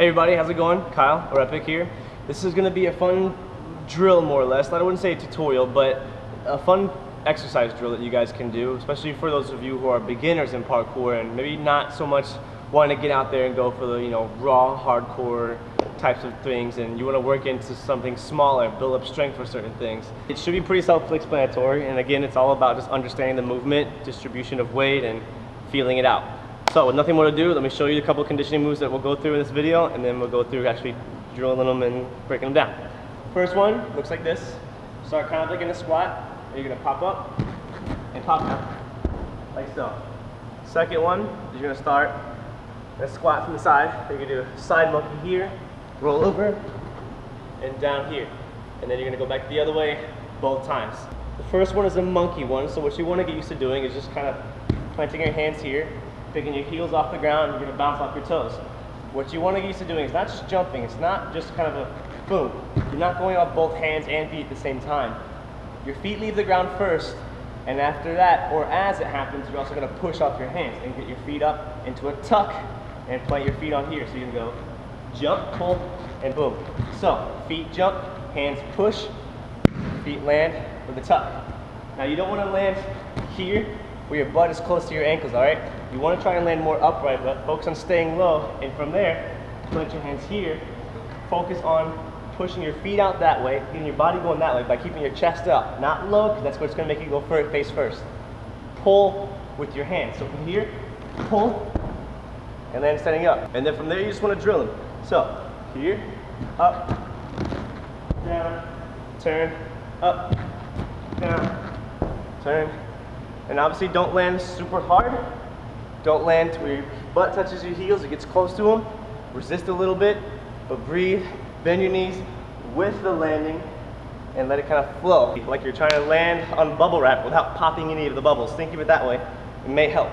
Hey everybody, how's it going? Kyle, or Epic here. This is gonna be a fun drill, more or less. I wouldn't say a tutorial, but a fun exercise drill that you guys can do, especially for those of you who are beginners in parkour and maybe not so much wanting to get out there and go for the, raw, hardcore types of things, and you want to work into something smaller, build up strength for certain things. It should be pretty self-explanatory, and again, it's all about just understanding the movement, distribution of weight, and feeling it out. So with nothing more to do, let me show you a couple conditioning moves that we'll go through in this video, and then we'll go through actually drilling them and breaking them down. First one looks like this. Start kind of like in a squat, and you're gonna pop up and pop down, like so. Second one, you're gonna start in a squat from the side. You're gonna do a side monkey here, roll over, and down here. And then you're gonna go back the other way both times. The first one is a monkey one, so what you wanna get used to doing is just kind of planting your hands here, picking your heels off the ground, and you're gonna bounce off your toes. What you wanna get used to doing is not just jumping, it's not just kind of a boom. You're not going off both hands and feet at the same time. Your feet leave the ground first, and after that, or as it happens, you're also gonna push off your hands and get your feet up into a tuck and plant your feet on here. So you're gonna go jump, pull, and boom. So, feet jump, hands push, feet land with a tuck. Now you don't wanna land here where your butt is close to your ankles, all right? You wanna try and land more upright, but focus on staying low, and from there, plant your hands here, focus on pushing your feet out that way, getting your body going that way by keeping your chest up, not low, because that's what's gonna make you go face first. Pull with your hands. So from here, pull, and then standing up. And then from there, you just wanna drill them. So, here, up, down, turn, up, down, turn. And obviously don't land super hard. Don't land to where your butt touches your heels, it gets close to them. Resist a little bit, but breathe, bend your knees with the landing, and let it kind of flow. Like you're trying to land on bubble wrap without popping any of the bubbles. Think of it that way, it may help.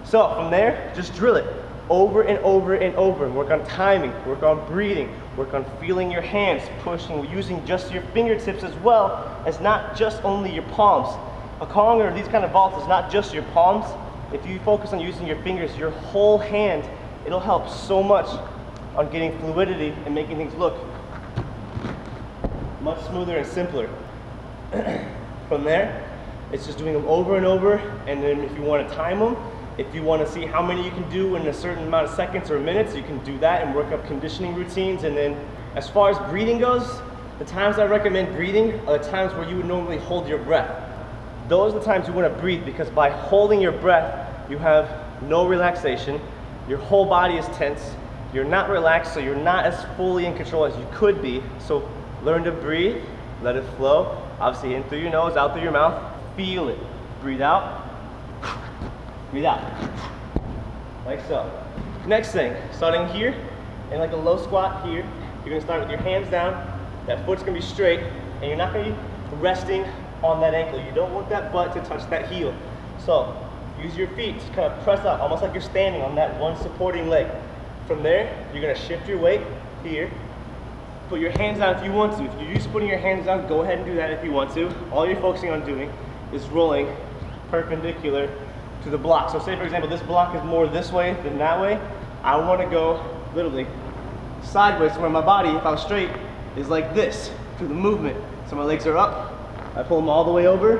So from there, just drill it over and over and over. Work on timing, work on breathing, work on feeling your hands, pushing, using just your fingertips as well as not just only your palms. A Kong or these kind of vaults is not just your palms. If you focus on using your fingers, your whole hand, it'll help so much on getting fluidity and making things look much smoother and simpler. From there, it's just doing them over and over, and then if you want to time them, if you want to see how many you can do in a certain amount of seconds or minutes, you can do that and work up conditioning routines. And then as far as breathing goes, the times I recommend breathing are the times where you would normally hold your breath. Those are the times you want to breathe, because by holding your breath, you have no relaxation, your whole body is tense, you're not relaxed, so you're not as fully in control as you could be. So learn to breathe, let it flow, obviously in through your nose, out through your mouth, feel it. Breathe out, breathe out, like so. Next thing, starting here, in like a low squat here, you're gonna start with your hands down, that foot's gonna be straight, and you're not gonna be resting on that ankle. You don't want that butt to touch that heel. So use your feet to kind of press up, almost like you're standing on that one supporting leg. From there, you're gonna shift your weight here. Put your hands down if you want to. If you're used to putting your hands down, go ahead and do that if you want to. All you're focusing on doing is rolling perpendicular to the block. So say for example, this block is more this way than that way. I wanna go literally sideways to where my body, if I was straight, is like this through the movement. So my legs are up, I pull them all the way over,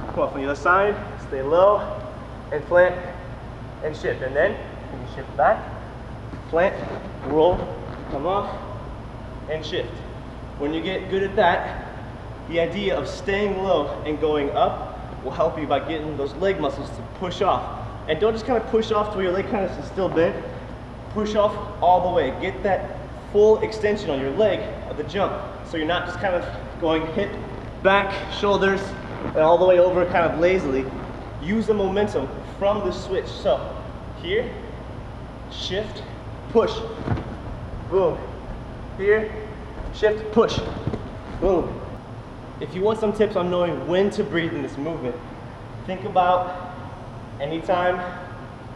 come off on the other side, stay low, and plant, and shift. And then you can shift back, plant, roll, come off, and shift. When you get good at that, the idea of staying low and going up will help you by getting those leg muscles to push off. And don't just kind of push off to where your leg kind of is still bent. Push off all the way. Get that full extension on your leg of the jump. So you're not just kind of going hip, back, shoulders, and all the way over kind of lazily. Use the momentum from the switch. So here, shift, push, boom. Here, shift, push, boom. If you want some tips on knowing when to breathe in this movement, think about anytime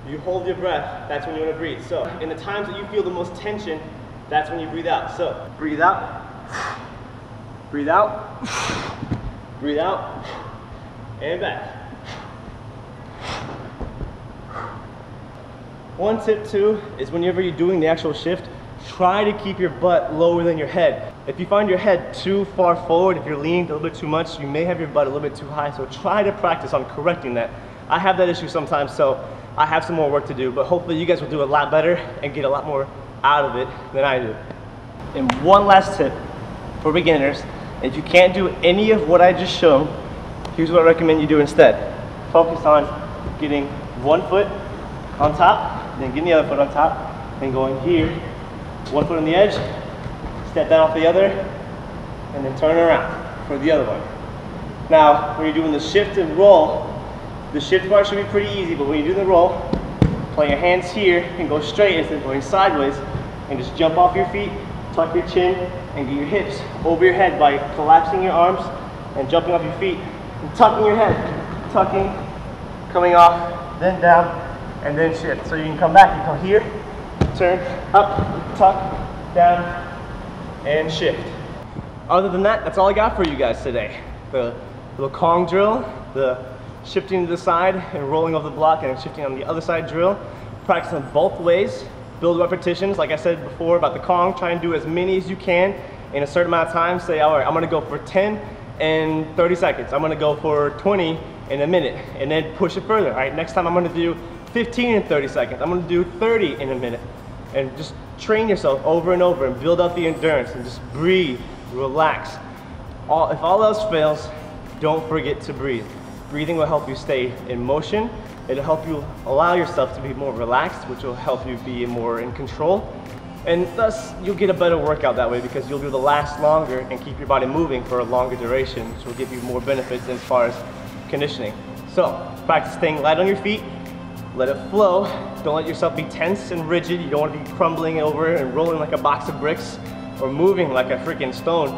you hold your breath, that's when you want to breathe. So in the times that you feel the most tension, that's when you breathe out. So breathe out, breathe out, breathe out, and back. One tip too is whenever you're doing the actual shift, try to keep your butt lower than your head. If you find your head too far forward, if you're leaning a little bit too much, you may have your butt a little bit too high, so try to practice on correcting that. I have that issue sometimes, so I have some more work to do, but hopefully you guys will do a lot better and get a lot more out of it than I do. And one last tip for beginners, if you can't do any of what I just shown, here's what I recommend you do instead. Focus on getting one foot on top, then getting the other foot on top, and going here, one foot on the edge, step down off the other, and then turn around for the other one. Now, when you're doing the shift and roll, the shift part should be pretty easy, but when you do the roll, plant your hands here and go straight instead of going sideways, and just jump off your feet, tuck your chin, and get your hips over your head by collapsing your arms and jumping off your feet, and tucking your head, tucking, coming off, then down, and then shift. So you can come back, you come here, turn, up, tuck, down, and shift. Other than that, that's all I got for you guys today. The little Kong drill, the shifting to the side and rolling off the block and shifting on the other side drill. Practice them both ways. Build repetitions, like I said before about the Kong, try and do as many as you can in a certain amount of time. Say, all right, I'm gonna go for 10 in 30 seconds. I'm gonna go for 20 in a minute, and then push it further. All right, next time I'm gonna do 15 in 30 seconds. I'm gonna do 30 in a minute. And just train yourself over and over and build up the endurance and just breathe, relax. If all else fails, don't forget to breathe. Breathing will help you stay in motion. It'll help you allow yourself to be more relaxed, which will help you be more in control. And thus, you'll get a better workout that way because you'll be able to last longer and keep your body moving for a longer duration, which will give you more benefits as far as conditioning. So, practice staying light on your feet. Let it flow. Don't let yourself be tense and rigid. You don't want to be crumbling over and rolling like a box of bricks or moving like a freaking stone.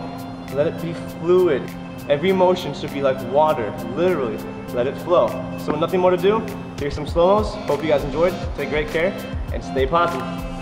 Let it be fluid. Every motion should be like water, literally. Let it flow. So nothing more to do. Here's some slow-mos. Hope you guys enjoyed. Take great care and stay positive.